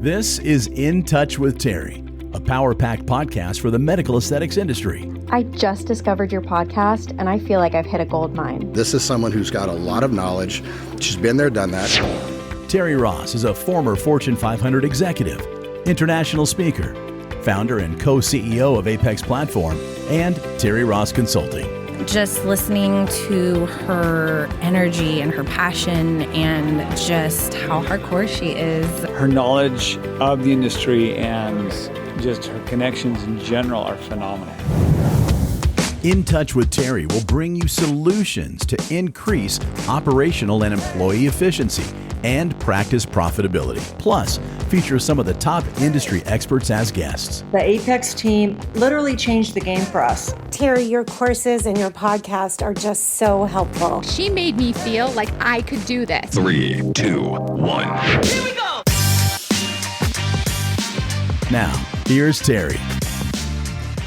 This is In Touch with Terry, a power-packed podcast for the medical aesthetics industry. I just discovered your podcast, and I feel like I've hit a gold mine. This is someone who's got a lot of knowledge. She's been there, done that. Terry Ross is a former Fortune 500 executive, international speaker, founder and co-CEO of Apex Platform, and Terry Ross Consulting. Just listening to her energy and her passion and just how hardcore she is. Her knowledge of the industry and just her connections in general are phenomenal. In Touch with Terry will bring you solutions to increase operational and employee efficiency and practice profitability. Plus, feature some of the top industry experts as guests. The Apex team literally changed the game for us. Terry, your courses and your podcast are just so helpful. She made me feel like I could do this. 3, 2, 1. Here we go! Now, here's Terry.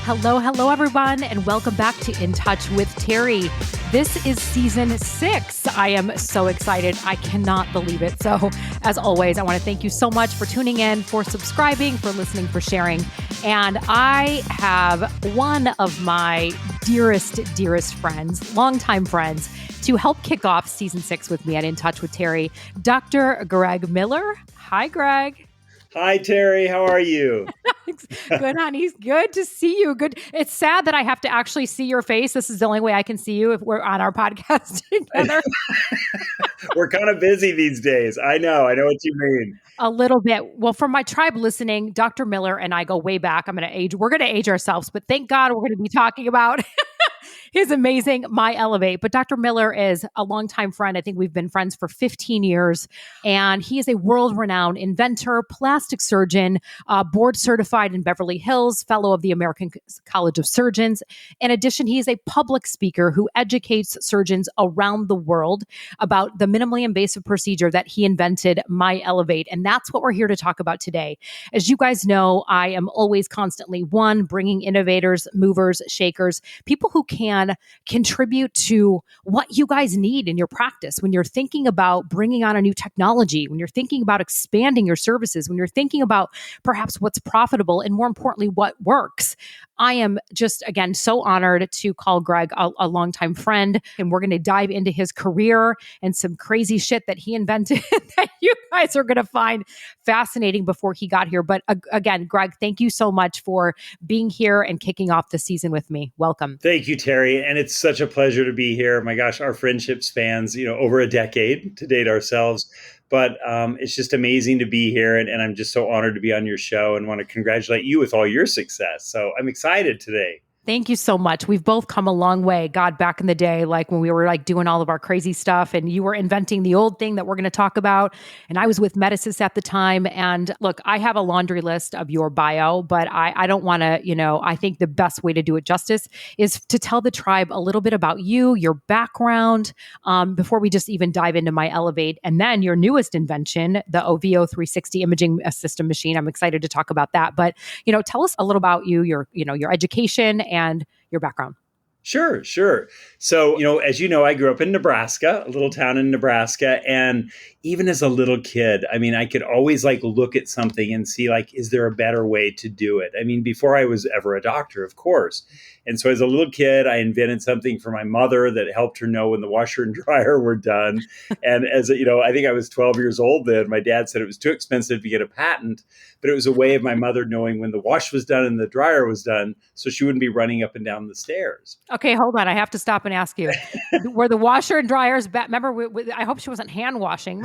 Hello, everyone, and welcome back to In Touch with Terry. This is season 6. I am so excited. I cannot believe it. So, as always, I want to thank you so much for tuning in, for subscribing, for listening, for sharing. And I have one of my dearest friends, longtime friends, to help kick off season 6 with me at In Touch with Terry, Dr. Greg Miller. Hi, Greg. Hi, Terry. How are you? Good, honey. Good to see you. Good. It's sad that I have to actually see your face. This is the only way I can see you if we're on our podcast together. We're kind of busy these days. I know what you mean. A little bit. Well, for my tribe listening, Dr. Miller and I go way back. We're going to age ourselves, but thank God we're going to be talking about his amazing My Ellevate. But Dr. Miller is a longtime friend. I think we've been friends for 15 years. And he is a world-renowned inventor, plastic surgeon, board certified in Beverly Hills, fellow of the American College of Surgeons. In addition, he is a public speaker who educates surgeons around the world about the minimally invasive procedure that he invented, My Ellevate. And that's what we're here to talk about today. As you guys know, I am always constantly, bringing innovators, movers, shakers, people who can contribute to what you guys need in your practice when you're thinking about bringing on a new technology, when you're thinking about expanding your services, when you're thinking about perhaps what's profitable and more importantly, what works. I am just, again, so honored to call Greg a longtime friend, and we're going to dive into his career and some crazy shit that he invented that you guys are going to find fascinating before he got here. But again, Greg, thank you so much for being here and kicking off the season with me. Welcome. Thank you, Terry. And it's such a pleasure to be here. My gosh, our friendship spans, over a decade to date ourselves. But it's just amazing to be here. And I'm just so honored to be on your show and want to congratulate you with all your success. So I'm excited today. Thank you so much. We've both come a long way. God, back in the day, like when we were doing all of our crazy stuff and you were inventing the old thing that we're going to talk about. And I was with Medicis at the time. And look, I have a laundry list of your bio, but I don't want to, I think the best way to do it justice is to tell the tribe a little bit about you, your background, before we just even dive into My Ellevate. And then your newest invention, the OVO 360 imaging system machine. I'm excited to talk about that. But, tell us a little about you, your education and your background. Sure. So, as you know, I grew up in Nebraska, a little town in Nebraska. And even as a little kid, I could always look at something and see is there a better way to do it? Before I was ever a doctor, of course. And so as a little kid, I invented something for my mother that helped her know when the washer and dryer were done. And as I think I was 12 years old then, my dad said it was too expensive to get a patent, but it was a way of my mother knowing when the wash was done and the dryer was done, so she wouldn't be running up and down the stairs. Okay, hold on. I have to stop and ask you, were the washer and dryers, remember, I hope she wasn't hand washing.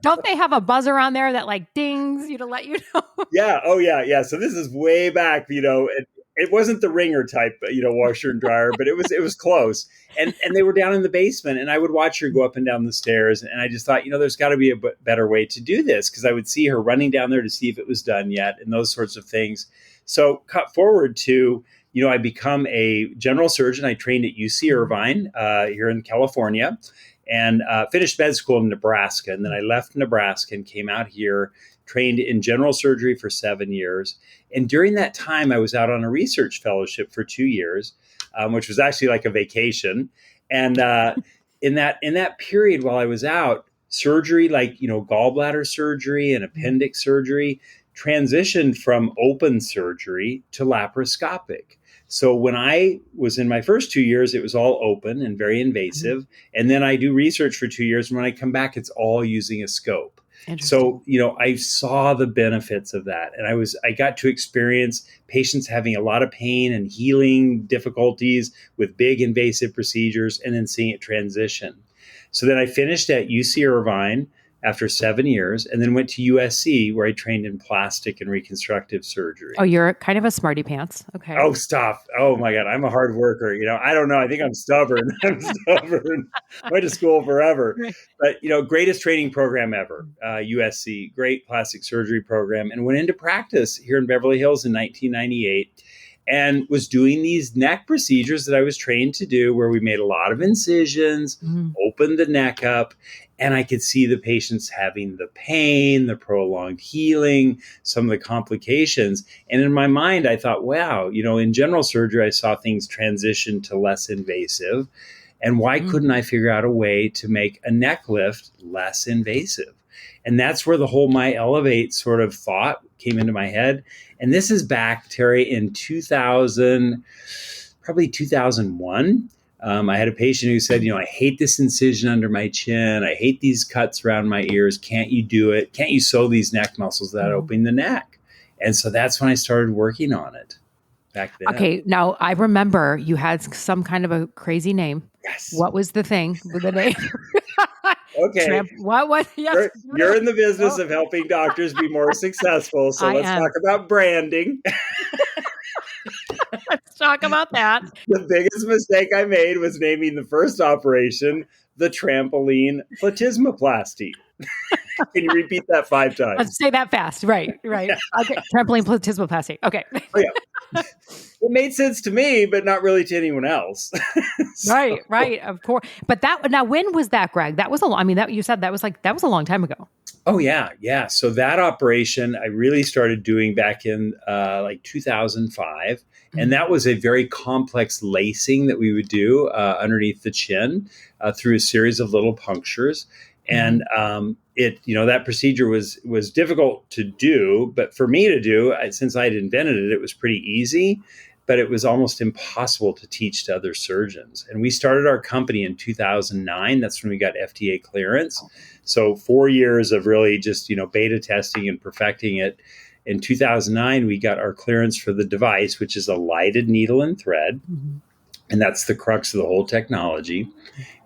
Don't they have a buzzer on there that dings to let you know? Yeah. Oh, yeah. So this is way back, it wasn't the ringer type, washer and dryer, but it was close. And they were down in the basement and I would watch her go up and down the stairs. And I just thought, there's got to be a better way to do this, because I would see her running down there to see if it was done yet and those sorts of things. So cut forward to, I become a general surgeon. I trained at UC Irvine here in California and finished med school in Nebraska. And then I left Nebraska and came out here, trained in general surgery for 7 years. And during that time, I was out on a research fellowship for 2 years, which was actually like a vacation. And in that period while I was out, surgery, like, gallbladder surgery and appendix surgery, transitioned from open surgery to laparoscopic. So when I was in my first 2 years, it was all open and very invasive. And then I do research for 2 years. And when I come back, it's all using a scope. So, I saw the benefits of that. And I got to experience patients having a lot of pain and healing difficulties with big invasive procedures, and then seeing it transition. So then I finished at UC Irvine after 7 years, and then went to USC, where I trained in plastic and reconstructive surgery. Oh, you're kind of a smarty pants. Okay. Oh, stop. Oh my God. I'm a hard worker. I don't know. I think I'm stubborn. I'm stubborn. Went to school forever. But, greatest training program ever. USC, great plastic surgery program, and went into practice here in Beverly Hills in 1998. And was doing these neck procedures that I was trained to do, where we made a lot of incisions, opened the neck up, and I could see the patients having the pain, the prolonged healing, some of the complications. And in my mind, I thought, wow, in general surgery, I saw things transition to less invasive. And why couldn't I figure out a way to make a neck lift less invasive? And that's where the whole My Ellevate sort of thought came into my head. And this is back, Terry, in 2000, probably 2001. I had a patient who said, I hate this incision under my chin. I hate these cuts around my ears. Can't you do it? Can't you sew these neck muscles without opening the neck? And so that's when I started working on it back then. Okay. Now, I remember you had some kind of a crazy name. Yes. What was the thing with the name? Okay. What? Yes. You're in the business of helping doctors be more successful. So let's talk about branding. Let's talk about that. The biggest mistake I made was naming the first operation the trampoline platysmoplasty. Can you repeat that 5 times? Let's say that fast. Right. Okay. Trampoline platysmoplasty. Okay. Oh, yeah. It made sense to me, but not really to anyone else. Right. Of course. But now, when was that, Greg? That was you said that was a long time ago. Oh, yeah. So that operation I really started doing back in 2005. And that was a very complex lacing that we would do underneath the chin through a series of little punctures. And that procedure was difficult to do, but for me to do, since I had invented it, it was pretty easy, but it was almost impossible to teach to other surgeons. And we started our company in 2009. That's when we got FDA clearance. So 4 years of really just, beta testing and perfecting it. In 2009, we got our clearance for the device, which is a lighted needle and thread. And that's the crux of the whole technology.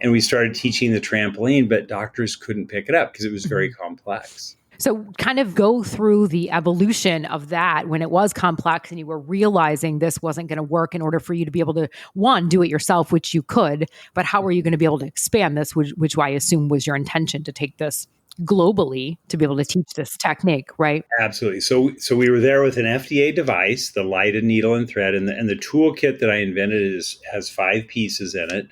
And we started teaching the trampoline, but doctors couldn't pick it up because it was very complex. So kind of go through the evolution of that when it was complex and you were realizing this wasn't going to work in order for you to be able to, one, do it yourself, which you could, but how were you going to be able to expand this, which I assume was your intention to take this globally to be able to teach this technique, right? Absolutely. So we were there with an FDA device, the lighted needle and thread, and the toolkit that I invented has 5 pieces in it.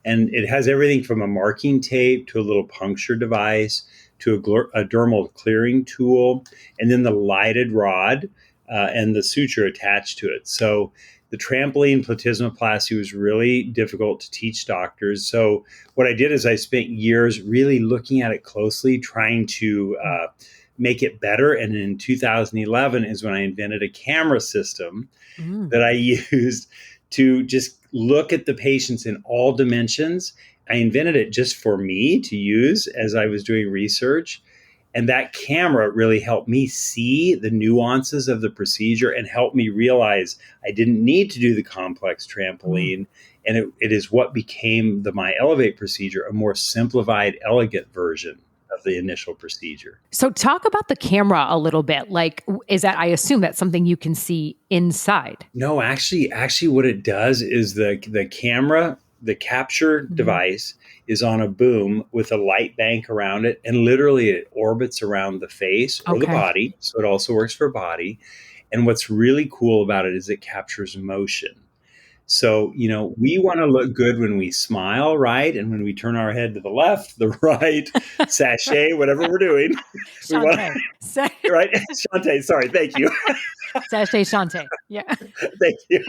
And it has everything from a marking tape to a little puncture device to a dermal clearing tool, and then the lighted rod and the suture attached to it. So the trampoline platysmoplasty was really difficult to teach doctors. So what I did is I spent years really looking at it closely, trying to make it better. And in 2011 is when I invented a camera system that I used to just look at the patients in all dimensions. I invented it just for me to use as I was doing research. And that camera really helped me see the nuances of the procedure and helped me realize I didn't need to do the complex trampoline. And it is what became the My Ellevate procedure, a more simplified, elegant version of the initial procedure. So talk about the camera a little bit. Like, I assume that's something you can see inside. No, actually what it does is the camera, the capture device is on a boom with a light bank around it. And literally it orbits around the face or the body. So it also works for body. And what's really cool about it is it captures motion. So, we want to look good when we smile, right? And when we turn our head to the left, the right, sachet, whatever we're doing. Shante. Right? Shante, sorry, thank you. Sachet Shante. Yeah. Thank you.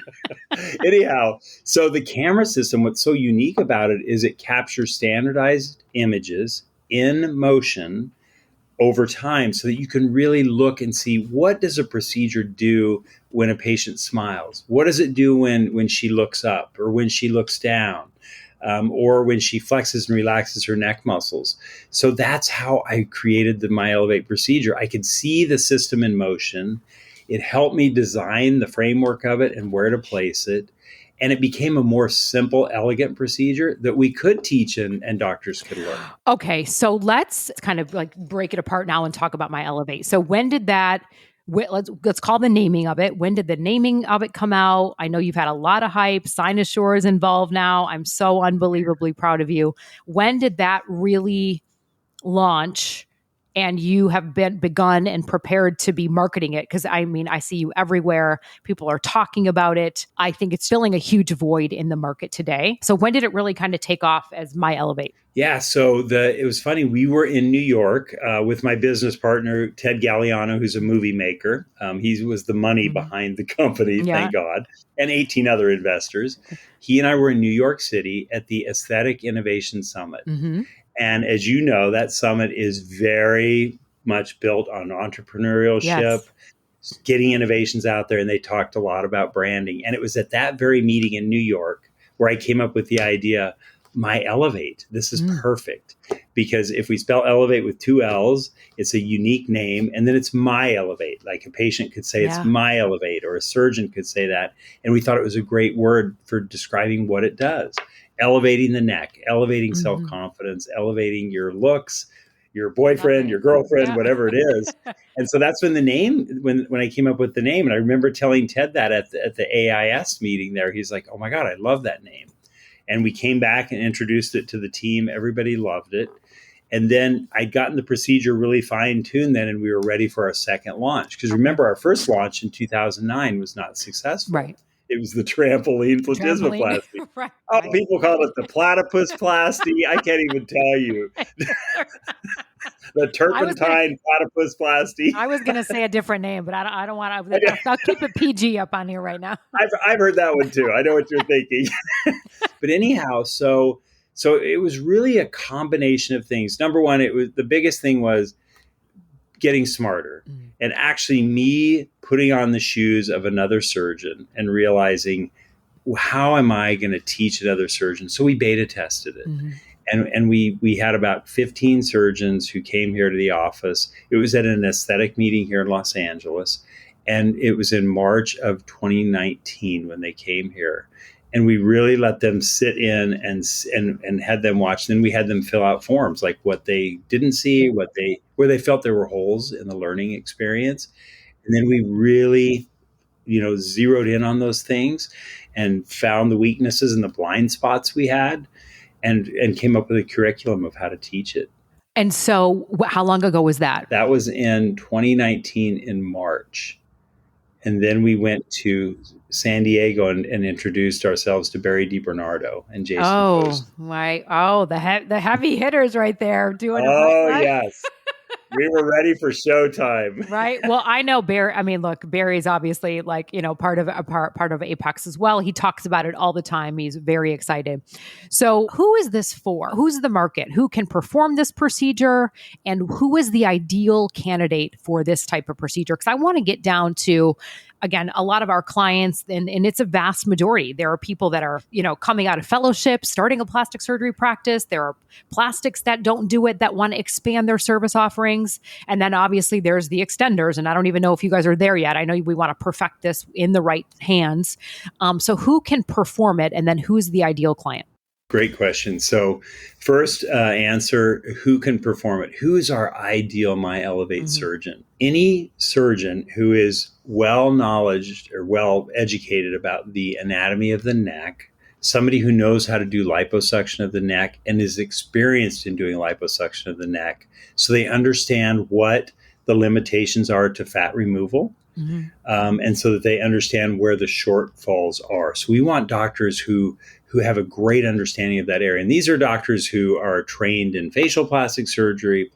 Anyhow, so the camera system, what's so unique about it is it captures standardized images in motion over time so that you can really look and see, what does a procedure do when a patient smiles? What does it do when she looks up or when she looks down? Or when she flexes and relaxes her neck muscles. So that's how I created the My Ellevate procedure. I could see the system in motion. It helped me design the framework of it and where to place it. And it became a more simple, elegant procedure that we could teach and doctors could learn. Okay, so let's kind of like break it apart now and talk about My Ellevate. So when did that, let's call the naming of it. When did the naming of it come out? I know you've had a lot of hype. Cynosure is involved now. I'm so unbelievably proud of you. When did that really launch? And you have begun and prepared to be marketing it? Because I mean, I see you everywhere. People are talking about it. I think it's filling a huge void in the market today. So when did it really kind of take off as My Ellevate? Yeah, so it was funny. We were in New York with my business partner, Ted Galliano, who's a movie maker. He was the money behind the company, thank God, and 18 other investors. He and I were in New York City at the Aesthetic Innovation Summit. And as you know, that summit is very much built on entrepreneurship, getting innovations out there. And they talked a lot about branding. And it was at that very meeting in New York where I came up with the idea, My Ellevate. This is perfect. Because if we spell Ellevate with 2 L's, it's a unique name. And then it's My Ellevate. Like a patient could say it's My Ellevate, or a surgeon could say that. And we thought it was a great word for describing what it does. Elevating the neck, elevating self-confidence, elevating your looks, your boyfriend, your girlfriend, whatever it is. And so that's when the name, when I came up with the name, and I remember telling Ted that at the AIS meeting there, he's like, oh my God, I love that name. And we came back and introduced it to the team. Everybody loved it. And then I'd gotten the procedure really fine-tuned then, and we were ready for our second launch. Because remember, our first launch in 2009 was not successul. Right. It was the trampoline platismoplasty. Right. Oh, people call it the platypusplasty. I can't even tell you. The turpentine platypusplasty. I was going to say a different name, but I don't want to. I'll keep it PG up on here right now. I've heard that one too. I know what you're thinking. But anyhow, so it was really a combination of things. Number one, the biggest thing was getting smarter. And actually me putting on the shoes of another surgeon and realizing, how am I going to teach another surgeon? So we beta tested it. And we had about 15 surgeons who came here to the office. It was at an aesthetic meeting here in Los Angeles. And it was in March of 2019 when they came here. And we really let them sit in and had them watch. Then we had them fill out forms, like what they didn't see, where they felt there were holes in the learning experience. And then we really, zeroed in on those things and found the weaknesses and the blind spots we had and came up with a curriculum of how to teach it. And so how long ago was that? That was in 2019 in March. And then we went to San Diego and introduced ourselves to Barry DiBernardo and Jason Post. Right. Oh, the heavy hitters right there doing it. Oh, yes. We were ready for showtime. Right. Well, I know Barry. I mean, look, Barry's obviously part of Apex as well. He talks about it all the time. He's very excited. So who is this for? Who's the market? Who can perform this procedure? And who is the ideal candidate for this type of procedure? Because I want to get down to, again, a lot of our clients, and it's a vast majority. There are people that are, coming out of fellowship, starting a plastic surgery practice. There are plastics that don't do it, that want to expand their service offerings. And then obviously there's the extenders. And I don't even know if you guys are there yet. I know we want to perfect this in the right hands. So who can perform it? And then who's the ideal client? Great question. So first answer, who can perform it? Who is our ideal My Ellevate surgeon? Any surgeon who is well-knowledged or well-educated about the anatomy of the neck, somebody who knows how to do liposuction of the neck and is experienced in doing liposuction of the neck, so they understand what the limitations are to fat removal. And so that they understand where the shortfalls are. So we want doctors who have a great understanding of that area. And these are doctors who are trained in facial plastic surgery,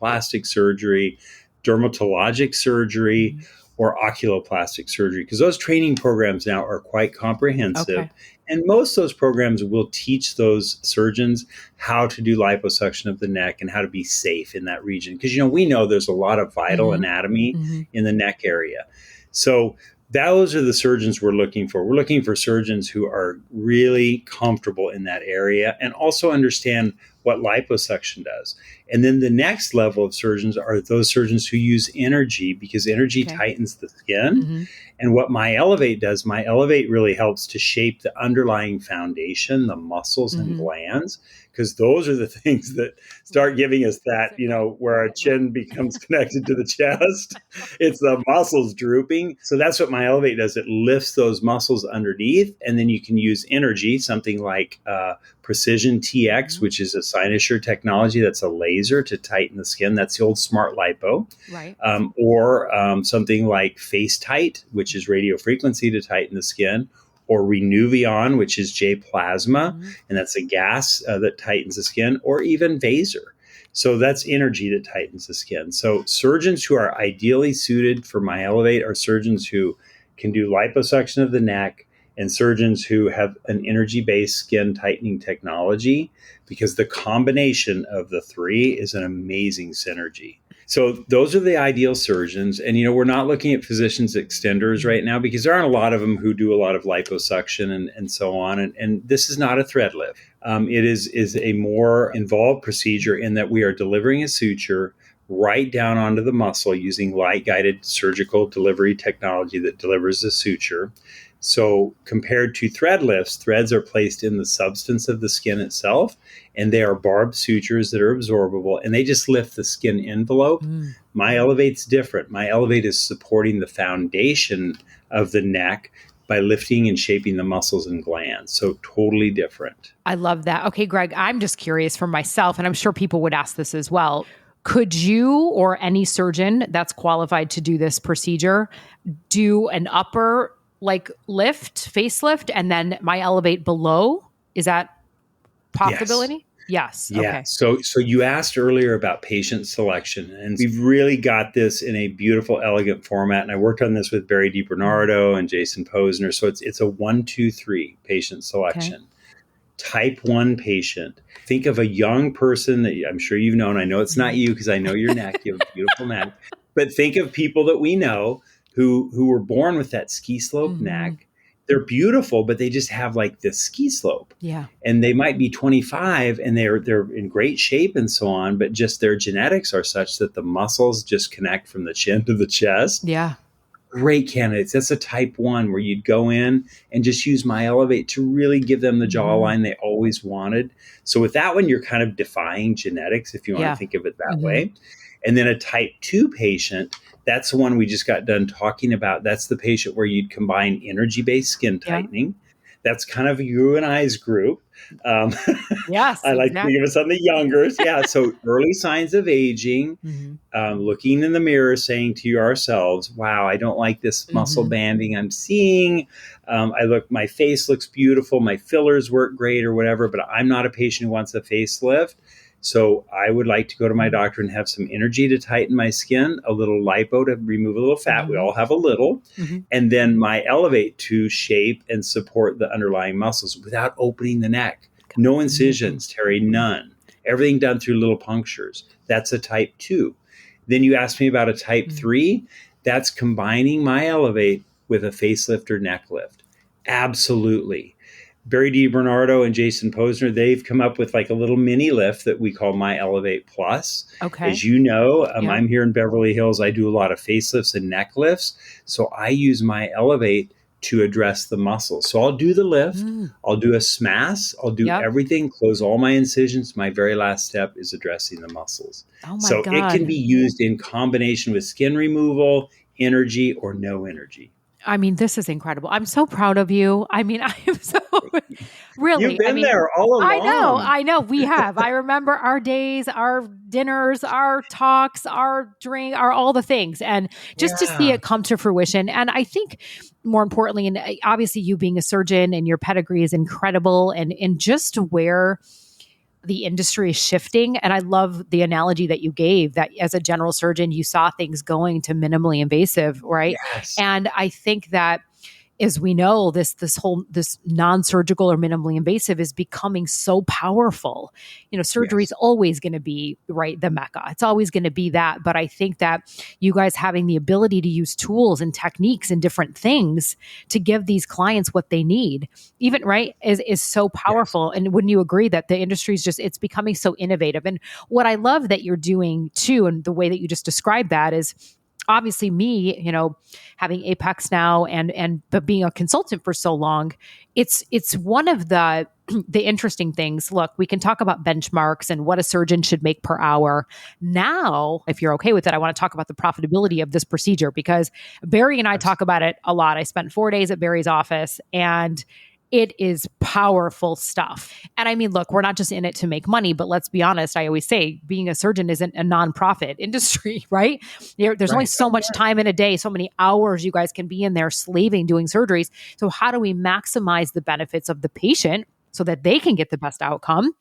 dermatologic surgery, or oculoplastic surgery, because those training programs now are quite comprehensive. And most of those programs will teach those surgeons how to do liposuction of the neck and how to be safe in that region. Because, we know there's a lot of vital anatomy in the neck area. So those are the surgeons we're looking for. We're looking for surgeons who are really comfortable in that area and also understand what liposuction does. And then the next level of surgeons are those surgeons who use energy, because energy tightens the skin. And what my Ellevate does, my Ellevate really helps to shape the underlying foundation, the muscles and glands, because those are the things that start giving us that, where our chin becomes connected to the chest. It's the muscles drooping. So that's what my Ellevate does. It lifts those muscles underneath, and then you can use energy, something like Precision TX, which is a cynosure technology that's a laser to tighten the skin. That's the old smart lipo. Right. Or something like Face Tight, which is radio frequency to tighten the skin, or Renuvion, which is J plasma, and that's a gas that tightens the skin, or even Vaser. So that's energy that tightens the skin. So surgeons who are ideally suited for my Ellevate are surgeons who can do liposuction of the neck, and surgeons who have an energy-based skin tightening technology, because the combination of the three is an amazing synergy. So those are the ideal surgeons. And, we're not looking at physicians extenders right now, because there aren't a lot of them who do a lot of liposuction and so on. And this is not a thread lift. It is a more involved procedure in that we are delivering a suture right down onto the muscle using light-guided surgical delivery technology that delivers the suture. So compared to thread lifts, threads are placed in the substance of the skin itself, and they are barbed sutures that are absorbable, and they just lift the skin envelope. My Ellevate's different. My Ellevate is supporting the foundation of the neck by lifting and shaping the muscles and glands. So totally different. I love that. Okay, Greg, I'm just curious for myself, and I'm sure people would ask this as well. Could you or any surgeon that's qualified to do this procedure do an upper facelift, and then my Ellevate below? Is that possibility? Yes. Yeah. Okay. So you asked earlier about patient selection, and we've really got this in a beautiful, elegant format. And I worked on this with Barry DiBernardo and Jason Posner. So it's a 1, 2, 3 patient selection. Okay. Type 1 patient. Think of a young person that I'm sure you've known. I know it's not you, because I know your neck. You have a beautiful neck. But think of people that we know who were born with that ski slope neck. They're beautiful, but they just have this ski slope. Yeah. And they might be 25 and they're in great shape and so on, but just their genetics are such that the muscles just connect from the chin to the chest. Yeah. Great candidates. That's a type 1 where you'd go in and just use my Ellevate to really give them the jawline they always wanted. So with that one, you're kind of defying genetics, if you want to think of it that way. And then a type 2 patient, that's the one we just got done talking about. That's the patient where you'd combine energy-based skin tightening. That's kind of you and I's group. Yes, I like to think of us on the younger. Yeah, so early signs of aging, looking in the mirror, saying to ourselves, wow, I don't like this muscle banding I'm seeing. My face looks beautiful. My fillers work great or whatever, but I'm not a patient who wants a facelift. So I would like to go to my doctor and have some energy to tighten my skin, a little lipo to remove a little fat. We all have a little. And then my Ellevate to shape and support the underlying muscles without opening the neck. No incisions, Terry, none. Everything done through little punctures. That's a type 2. Then you asked me about a type 3. That's combining my Ellevate with a facelift or neck lift. Absolutely. Barry DiBernardo and Jason Posner, they've come up with a little mini lift that we call my Ellevate Plus. Okay. As you know, I'm here in Beverly Hills. I do a lot of facelifts and neck lifts. So I use my Ellevate to address the muscles. So I'll do the lift. I'll do a SMAS. I'll do everything, close all my incisions. My very last step is addressing the muscles. Oh my so God. It can be used in combination with skin removal, energy, or no energy. I mean, this is incredible. I'm so proud of you. I mean, I am so really. You've been there all along. I know. We have. I remember our days, our dinners, our talks, our drink, our all the things, and just to see it come to fruition. And I think more importantly, and obviously you being a surgeon and your pedigree is incredible, and just where the industry is shifting. And I love the analogy that you gave, that as a general surgeon, you saw things going to minimally invasive, right? Yes. And I think that as we know, this non-surgical or minimally invasive is becoming so powerful. Surgery is always going to be the mecca. It's always going to be that. But I think that you guys having the ability to use tools and techniques and different things to give these clients what they need, even is so powerful. And wouldn't you agree that the industry is it's becoming so innovative? And what I love that you're doing too, and the way that you just described that is, obviously me, having Apex now but being a consultant for so long, it's one of the interesting things. Look, we can talk about benchmarks and what a surgeon should make per hour. Now, if you're okay with it, I want to talk about the profitability of this procedure, because Barry and I talk about it a lot. I spent 4 days at Barry's office, and it is powerful stuff. And I mean, look, we're not just in it to make money, but let's be honest. I always say being a surgeon isn't a nonprofit industry, right? There's only so much time in a day, so many hours you guys can be in there slaving doing surgeries. So how do we maximize the benefits of the patient so that they can get the best outcome?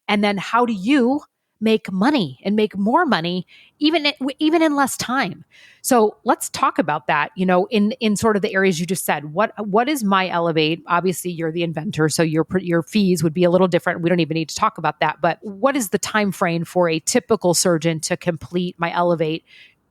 And then how do you make money and make more money even in less time? So let's talk about that, in sort of the areas you just said. What is My Ellevate? Obviously, you're the inventor, so your fees would be a little different. We don't even need to talk about that. But what is the time frame for a typical surgeon to complete My Ellevate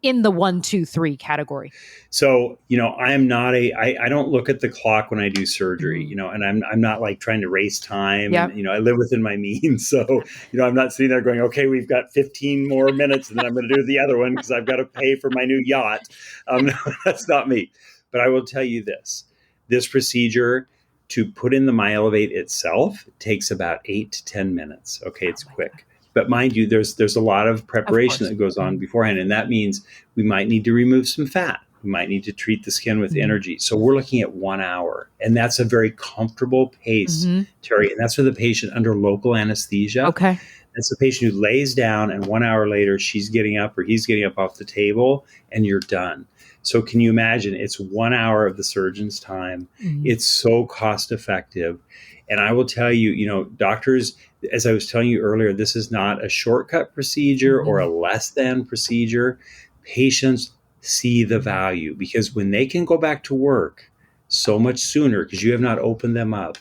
in the 1, 2, 3 category? So, I don't look at the clock when I do surgery, and I'm not like trying to race time. Yep. And, I live within my means. So, I'm not sitting there going, okay, we've got 15 more minutes and then I'm going to do the other one because I've got to pay for my new yacht. No, that's not me. But I will tell you this procedure, to put in the My Ellevate itself, takes about 8 to 10 minutes. Okay. It's quick. But mind you, there's a lot of preparation that goes on beforehand. And that means we might need to remove some fat. We might need to treat the skin with energy. So we're looking at 1 hour. And that's a very comfortable pace, Terry. And that's for the patient under local anesthesia. Okay. That's the patient who lays down, and 1 hour later, she's getting up or he's getting up off the table, and you're done. So can you imagine? It's 1 hour of the surgeon's time. It's so cost effective. And I will tell you, doctors, as I was telling you earlier, this is not a shortcut procedure or a less than procedure. Patients see the value, because when they can go back to work so much sooner because you have not opened them up,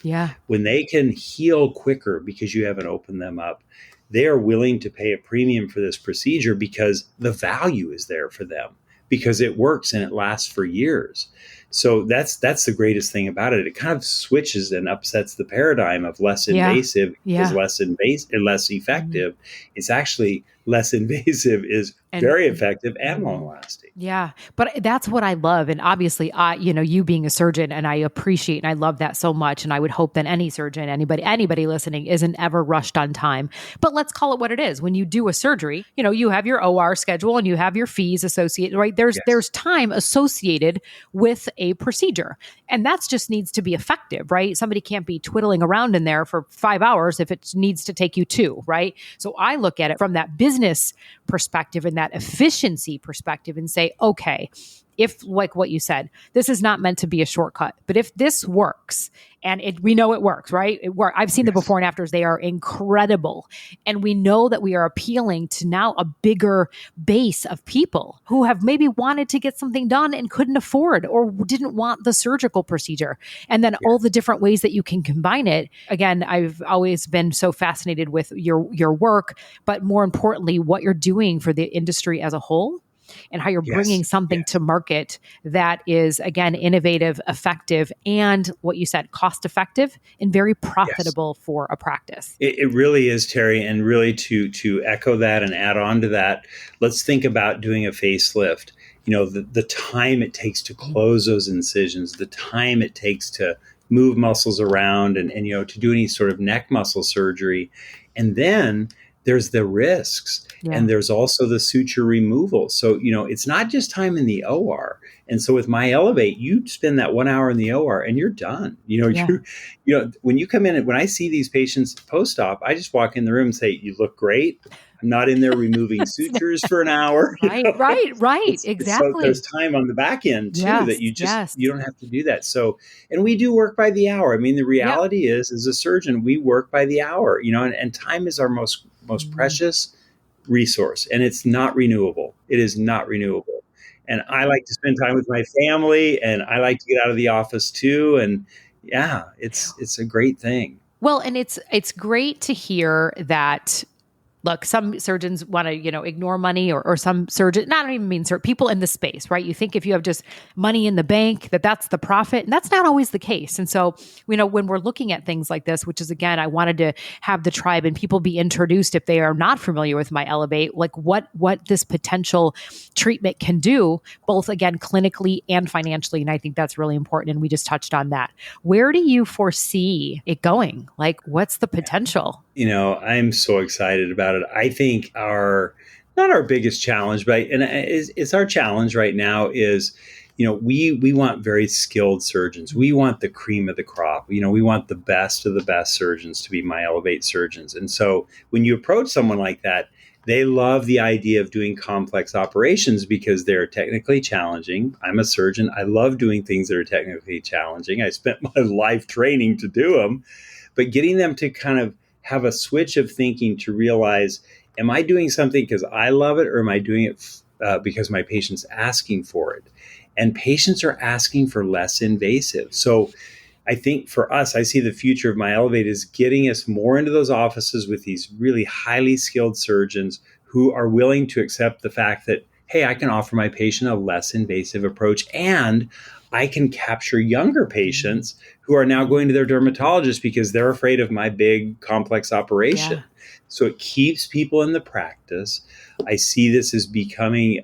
when they can heal quicker because you haven't opened them up, they are willing to pay a premium for this procedure because the value is there for them, because it works and it lasts for years. So that's the greatest thing about it. It kind of switches and upsets the paradigm of less invasive is less effective. It's actually less invasive is very effective and long lasting. Yeah. But that's what I love. And obviously, you being a surgeon, and I appreciate and I love that so much. And I would hope that any surgeon, anybody listening, isn't ever rushed on time. But let's call it what it is. When you do a surgery, you have your OR schedule and you have your fees associated, right? There's time associated with a procedure. And that just needs to be effective, right? Somebody can't be twiddling around in there for 5 hours if it needs to take you 2, right? So I look at it from that business perspective and that efficiency perspective and say, okay, if, like what you said, this is not meant to be a shortcut, but if this works, and we know it works, right? I've seen the before and afters. They are incredible. And we know that we are appealing to now a bigger base of people who have maybe wanted to get something done and couldn't afford or didn't want the surgical procedure. And then all the different ways that you can combine it. Again, I've always been so fascinated with your work, but more importantly, what you're doing for the industry as a whole, and how you're bringing something to market that is, again, innovative, effective, and what you said, cost effective and very profitable for a practice. It really is, Terry. And really to echo that and add on to that, let's think about doing a facelift. The time it takes to close those incisions, the time it takes to move muscles around and to do any sort of neck muscle surgery. And then there's the risks, and there's also the suture removal. So, it's not just time in the OR. And so with My Ellevate, you spend that 1 hour in the OR and you're done. When you come in and when I see these patients post-op, I just walk in the room and say, you look great. I'm not in there removing sutures for an hour. Right. Exactly. So there's time on the back end too that you don't have to do that. So, and we do work by the hour. I mean, the reality is, as a surgeon, we work by the hour, and time is our most precious resource, and it's not renewable. It is not renewable. And I like to spend time with my family, and I like to get out of the office too. And yeah, it's a great thing. Well, and it's great to hear that. Look, some surgeons want to, ignore money, or some surgeons, not even mean people in the space, right? You think if you have just money in the bank, that's the profit, and that's not always the case. And so, when we're looking at things like this, which is, again, I wanted to have the tribe and people be introduced if they are not familiar with my Ellevate, like what this potential treatment can do, both, again, clinically and financially. And I think that's really important. And we just touched on that. Where do you foresee it going? Like, what's the potential? I'm so excited about it. I think not our biggest challenge, but it's our challenge right now is, we want very skilled surgeons. We want the cream of the crop. We want the best of the best surgeons to be my Ellevate surgeons. And so when you approach someone like that, they love the idea of doing complex operations because they're technically challenging. I'm a surgeon. I love doing things that are technically challenging. I spent my life training to do them, but getting them to kind of have a switch of thinking to realize, am I doing something because I love it, or am I doing it because my patient's asking for it? And patients are asking for less invasive. So I think for us, I see the future of my Ellevate is getting us more into those offices with these really highly skilled surgeons who are willing to accept the fact that, hey, I can offer my patient a less invasive approach, and I can capture younger patients who are now going to their dermatologist because they're afraid of my big complex operation. Yeah. So it keeps people in the practice. I see this as becoming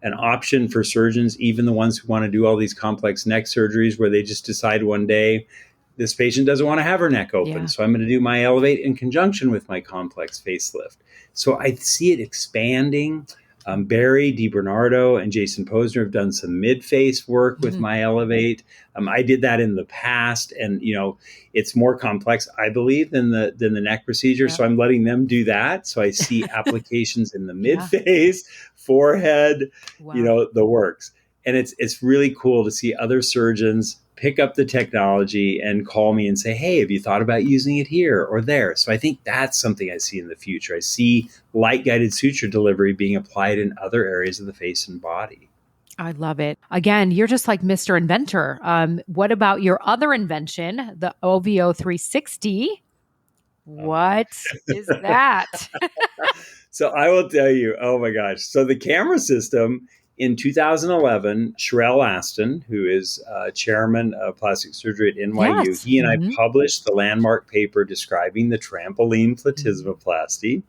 an option for surgeons, even the ones who want to do all these complex neck surgeries where they just decide one day, this patient doesn't want to have her neck open. Yeah. So I'm going to do my Ellevate in conjunction with my complex facelift. So I see it expanding. Barry DiBernardo and Jason Posner have done some mid-face work with my Ellevate. I did that in the past, and it's more complex, I believe, than the neck procedure. Yep. So I'm letting them do that. So I see applications in the mid-face, forehead, the works. And it's really cool to see other surgeons pick up the technology and call me and say, hey, have you thought about using it here or there? So I think that's something I see in the future. I see light-guided suture delivery being applied in other areas of the face and body. I love it. Again, you're just like Mr. Inventor. What about your other invention, the OVO 360? What is that? So I will tell you, oh my gosh. So the camera system in 2011, Sherelle Aston, who is chairman of plastic surgery at NYU, he and I published the landmark paper describing the trampoline platysmoplasty.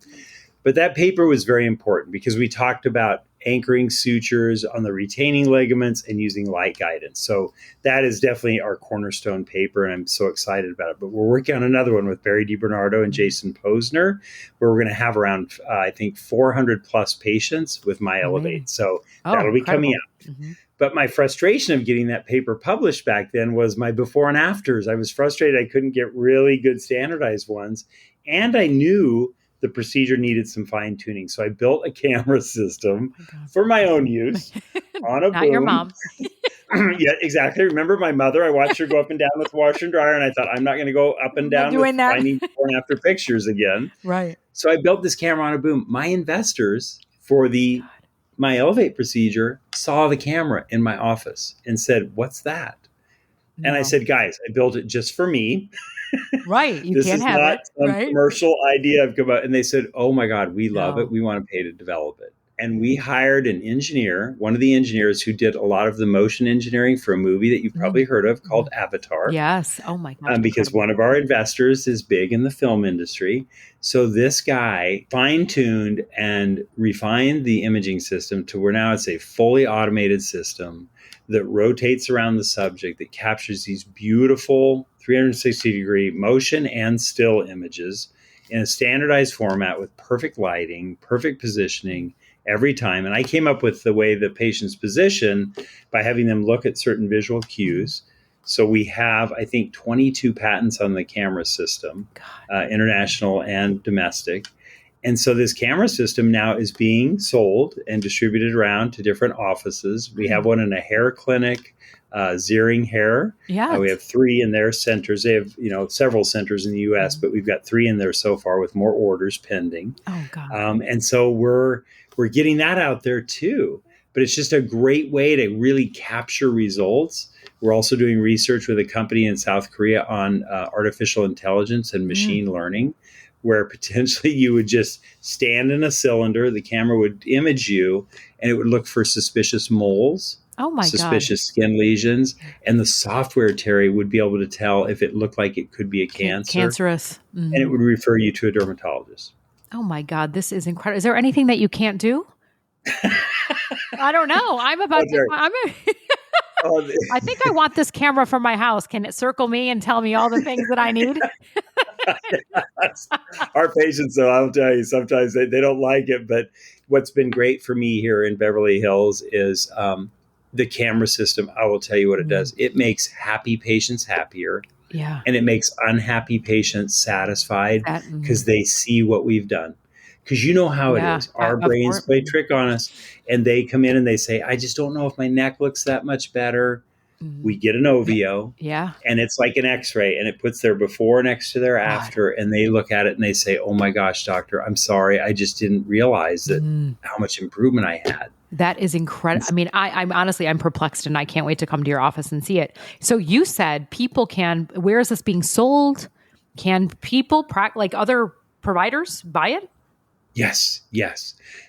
But that paper was very important because we talked about anchoring sutures on the retaining ligaments and using light guidance. So that is definitely our cornerstone paper, and I'm so excited about it. But we're working on another one with Barry DiBernardo and Jason Posner, where we're going to have around, I think, 400 plus patients with my Ellevate. So that'll be coming out. Mm-hmm. But my frustration of getting that paper published back then was my before and afters. I was frustrated I couldn't get really good standardized ones. And I knew the procedure needed some fine tuning. So I built a camera system for my own use on a Not boom. Your mom. Yeah, exactly. Remember my mother? I watched her go up and down with the washer and dryer, and I thought, I'm not going to go up and down with finding before and after pictures again. Right. So I built this camera on a boom. My investors for my Ellevate procedure saw the camera in my office and said, what's that? No. And I said, guys, I built it just for me. Right. You this can't is have not it. some right? commercial idea I've come out. And they said, oh my God, we love it. We want to pay to develop it. And we hired an engineer, one of the engineers who did a lot of the motion engineering for a movie that you've probably heard of called Avatar. Yes. Oh my God. Because one of our investors is big in the film industry. So this guy fine-tuned and refined the imaging system to where now it's a fully automated system that rotates around the subject, that captures these beautiful 360-degree motion and still images in a standardized format with perfect lighting, perfect positioning every time. And I came up with the way the patient's position by having them look at certain visual cues. So we have, I think, 22 patents on the camera system, international and domestic. And so this camera system now is being sold and distributed around to different offices. We have one in a hair clinic, Ziering Hair. Yeah, we have 3 in their centers. They have, several centers in the U.S., but we've got 3 in there so far with more orders pending. Oh God! And so we're getting that out there too. But but it's just a great way to really capture results. We're also doing research with a company in South Korea on artificial intelligence and machine learning, where potentially you would just stand in a cylinder, the camera would image you, and it would look for suspicious moles, suspicious skin lesions, and the software, Terry, would be able to tell if it looked like it could be a cancer. Cancerous. And it would refer you to a dermatologist. Oh my God, this is incredible. Is there anything that you can't do? I don't know. I'm about to. I think I want this camera for my house. Can it circle me and tell me all the things that I need? Yes. Our patients, though, I'll tell you, sometimes they don't like it. But what's been great for me here in Beverly Hills is the camera system. I will tell you what it does. It makes happy patients happier. Yeah. And it makes unhappy patients satisfied because they see what we've done. Because you know how it is. Our brains play trick on us, and they come in and they say, I just don't know if my neck looks that much better. We get an OVO, and it's like an x-ray, and it puts their before next to their after, and they look at it and they say, oh my gosh, doctor, I'm sorry. I just didn't realize that how much improvement I had. That is incredible. I mean, I'm honestly, I'm perplexed, and I can't wait to come to your office and see it. So you said people can, where is this being sold? Can people, like other providers, buy it? Yes.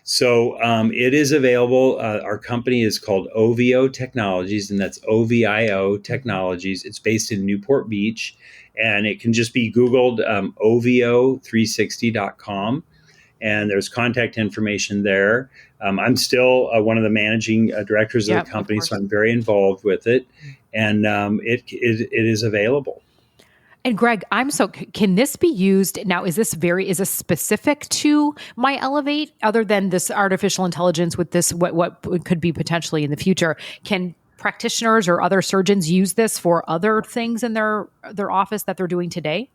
So it is available. Our company is called OVO Technologies, and that's OVIO Technologies. It's based in Newport Beach, and it can just be Googled OVO360.com, and there's contact information there. I'm still one of the managing directors of the company, so I'm very involved with it, and it is available. And Greg, can this be used now? Is this specific to my Ellevate other than this artificial intelligence with this, what could be potentially in the future? Can practitioners or other surgeons use this for other things in their office that they're doing today?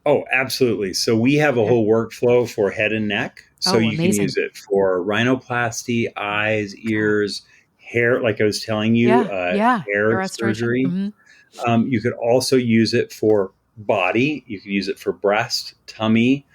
Oh, absolutely. So we have a whole workflow for head and neck. So you can use it for rhinoplasty, eyes, ears, hair, like I was telling you, hair surgery. You could also use it for body. You could use it for breast, tummy.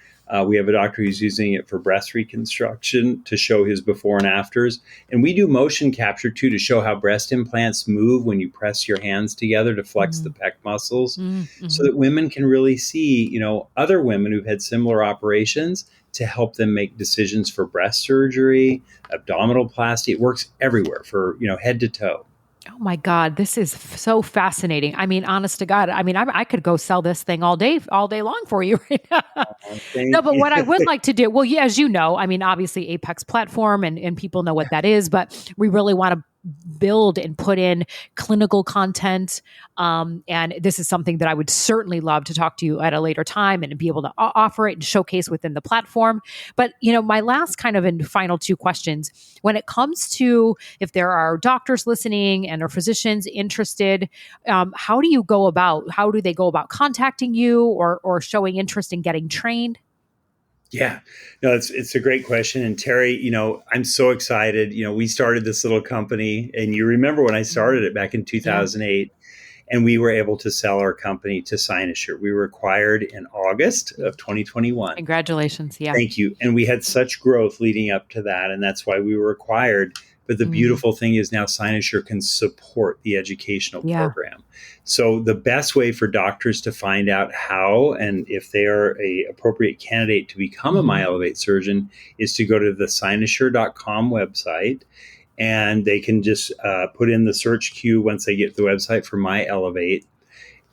We have a doctor who's using it for breast reconstruction to show his before and afters. And we do motion capture too to show how breast implants move when you press your hands together to flex the pec muscles so that women can really see, other women who've had similar operations to help them make decisions for breast surgery, abdominoplasty. It works everywhere for, head to toe. Oh my God, this is so fascinating. I mean, honest to God, I mean, I could go sell this thing all day long for you right now. No, but what I would like to do, as you know, I mean, obviously Apex platform and people know what that is, but we really want to build and put in clinical content. And this is something that I would certainly love to talk to you at a later time and be able to offer it and showcase within the platform. But, my last kind of and final two questions, when it comes to if there are doctors listening and or physicians interested, how do they go about contacting you or showing interest in getting trained? Yeah, no, it's a great question. And Terry, I'm so excited. We started this little company, and you remember when I started it back in 2008, and we were able to sell our company to Cynosure. We were acquired in August of 2021. Congratulations. Yeah. Thank you. And we had such growth leading up to that, and that's why we were acquired. But the beautiful thing is now Cynosure can support the educational program. So the best way for doctors to find out how and if they are a appropriate candidate to become a MyEllevate surgeon is to go to the cynosure.com website, and they can just put in the search queue once they get to the website for MyEllevate.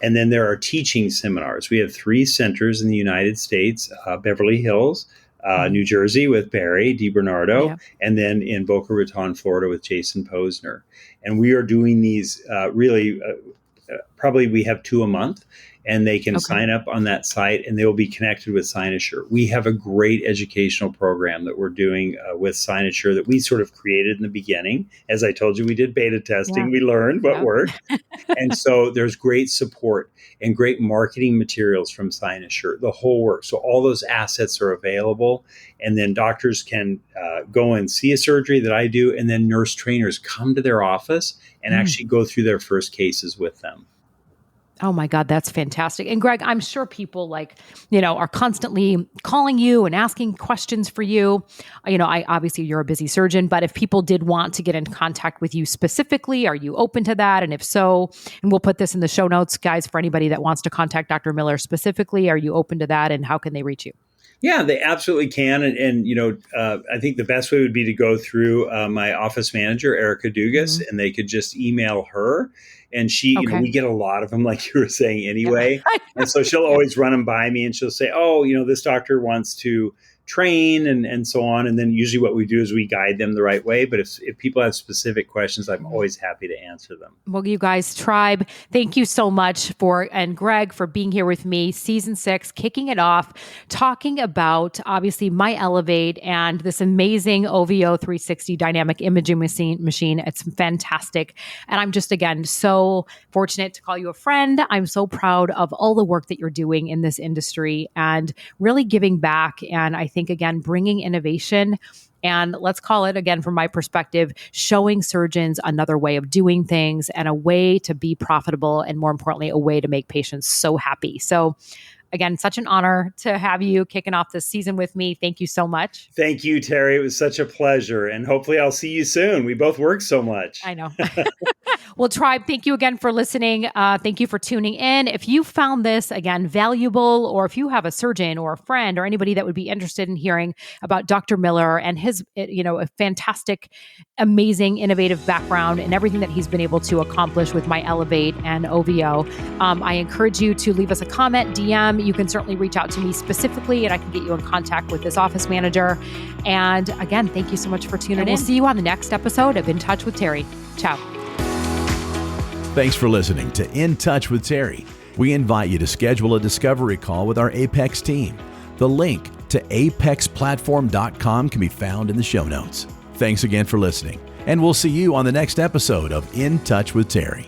And then there are teaching seminars. We have 3 centers in the United States, Beverly Hills, New Jersey with Barry DiBernardo, and then in Boca Raton, Florida with Jason Posner. And we are doing these probably we have 2 a month, and they can sign up on that site and they will be connected with Cynosure. We have a great educational program that we're doing with Cynosure that we sort of created in the beginning. As I told you, we did beta testing. We learned what worked. And so there's great support and great marketing materials from Cynosure, the whole work. So all those assets are available. And then doctors can go and see a surgery that I do. And then nurse trainers come to their office and actually go through their first cases with them. Oh my God, that's fantastic. And Greg, I'm sure people are constantly calling you and asking questions for you. Obviously you're a busy surgeon, but if people did want to get in contact with you specifically, are you open to that? And if so, and we'll put this in the show notes, guys, for anybody that wants to contact Dr. Miller specifically, are you open to that? And how can they reach you? Yeah, they absolutely can. And I think the best way would be to go through my office manager, Erica Dugas, and they could just email her. And she, we get a lot of them, like you were saying anyway. Yeah. And so she'll always run them by me and she'll say, oh, this doctor wants to train and so on. And then usually what we do is we guide them the right way. But if people have specific questions, I'm always happy to answer them. Well, you guys, Tribe, thank you so much and Greg for being here with me. Season 6, kicking it off, talking about obviously my Ellevate and this amazing OVO 360 dynamic imaging machine. It's fantastic. And I'm just, again, so fortunate to call you a friend. I'm so proud of all the work that you're doing in this industry and really giving back. And I think, again, bringing innovation and let's call it, again, from my perspective, showing surgeons another way of doing things and a way to be profitable and, more importantly, a way to make patients so happy. So, again, such an honor to have you kicking off this season with me. Thank you so much. Thank you, Terry. It was such a pleasure. And hopefully I'll see you soon. We both work so much. I know. Well, Tribe, thank you again for listening. Thank you for tuning in. If you found this, again, valuable, or if you have a surgeon or a friend or anybody that would be interested in hearing about Dr. Miller and his, a fantastic, amazing, innovative background and everything that he's been able to accomplish with my Ellevate and OVO, I encourage you to leave us a comment, DM. You can certainly reach out to me specifically and I can get you in contact with this office manager. And again, thank you so much for tuning in. We'll see you on the next episode of In Touch with Terry. Ciao. Thanks for listening to In Touch with Terry. We invite you to schedule a discovery call with our Apex team. The link to apexplatform.com can be found in the show notes. Thanks again for listening, and we'll see you on the next episode of In Touch with Terry.